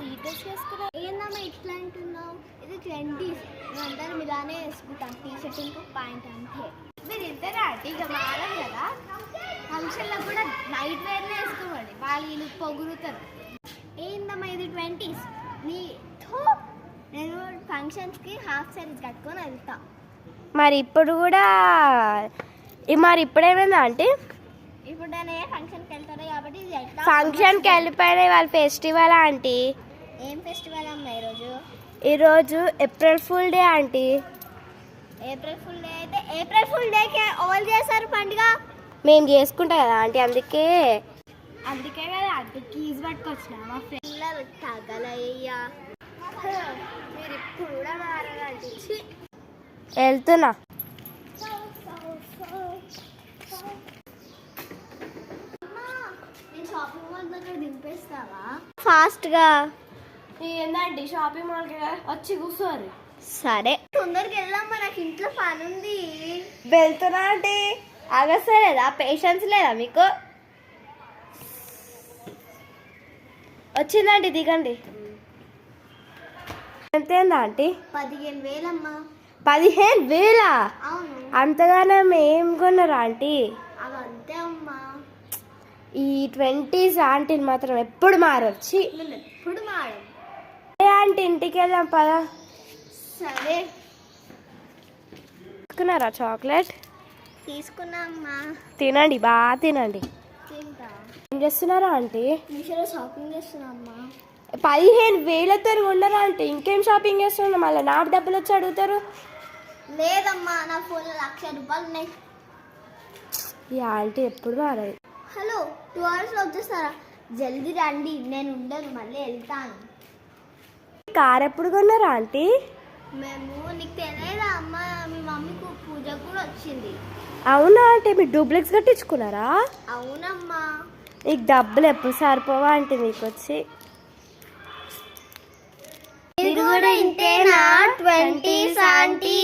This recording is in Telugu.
డ్రెస్ వేసుకున్నా. ఏందమ్మా ఇట్లా అంటున్నావు? ఇది 20s, అందరం ఇలానే వేసుకుంటాం, టీ షర్ట్ ఇంకా ప్యాంట్ అంతే. మీరు ఇద్దరు అంటే ఇక మారం కదా, ఫంక్షన్లో కూడా నైట్ వేర్నే వేసుకోవాలి, వాళ్ళు పొగురుతారు. ఏందమ్మా ఇది 20s? నేను ఫంక్షన్స్కి హాఫ్ సారీస్ కట్టుకొని వెళ్తా. మరి ఇప్పుడు కూడా ఇప్పుడేమైందా అంటే ఇప్పుడు నేను ఫంక్షన్కి వెళ్తాను కాబట్టి ఫంక్షన్కి వెళ్ళిపోయినాయి వాళ్ళ ఫెస్టివల్ ఆంటీ. ఏం ఫెస్టివల్ అమ్మా ఈరోజు April full day aunty. April full day అయితే ఏప్రిల్ ఫుల్ డేకి ఓల్ చేస్తారు పండుగ. మేము చేసుకుంటాం కదా ఆంటీ, అందుకే కదా అది కీజ్ పట్టుకొచ్చిన మా పిల్లలు తగలయ్యా. మీరు ఇప్పుడు కూడా మారాలంటే వెళ్తున్నా. నేను షాపింగ్ మాల్ దగ్గర దింపేస్తావా ఫాస్ట్గా? ఏందండి షాపింగ్ మాల్కి వచ్చి కూర్చోరు. సరే తొందరగా వెళ్దామా, నాకు ఇంట్లో పని ఉంది. వెళ్తున్నా ఆంటీ. ఆగస్తలేదా? పేషెన్స్ లేదా మీకు? వచ్చిందండి, దిగండి. ఎంతేందా ఆంటీ? 15,000 అమ్మా. 15,000? అవును. అంతగానే ఏం కొన్నారా ఆంటీ? అవి అంతే అమ్మా. ఈ 20s ఆంటీని మాత్రం ఎప్పుడు మారొచ్చి. నేను ఎప్పుడు మాడం. ఆంటీ ఇంటికి వెళ్దాం పదా. సరే తీసుకున్నారా చాక్లెట్? తీసుకున్నా అమ్మా. తినండి, బాగా తినండి. తింటా. ఏం చేస్తున్నారా ఆంటీ? మీషోలో షాపింగ్ చేస్తున్నా అమ్మా. 15,000తో ఉండరా ఆంటీ? ఇంకేం షాపింగ్ చేస్తున్నా? మళ్ళీ నాకు డబ్బులు వచ్చి అడుగుతారు. లేదమ్మా, నా ఫోన్లో 1,00,000 రూపాయలు ఉన్నాయి. ఈ ఆంటీ ఎప్పుడు మారదు. హలో, 2 అవర్స్లో వచ్చేస్తారా? జల్దీ రండి, నేను ఉండను, మళ్ళీ వెళ్తాను. కార్ ఎప్పుడు కొన్నారా ఆంటీ? మేము నీకు తెలియదా అమ్మా, మీ మమ్మీకి పూజ కూడా వచ్చింది. అవునా ఆంటీ? మీరు డూప్లెక్స్ కట్టించుకున్నారా? అవునమ్మా. నీకు డబ్బులు ఎప్పుడు సరిపోవా ఆంటీ మీకు వచ్చి? ఇది కూడా ఇంతేనా 20s ఆంటీ?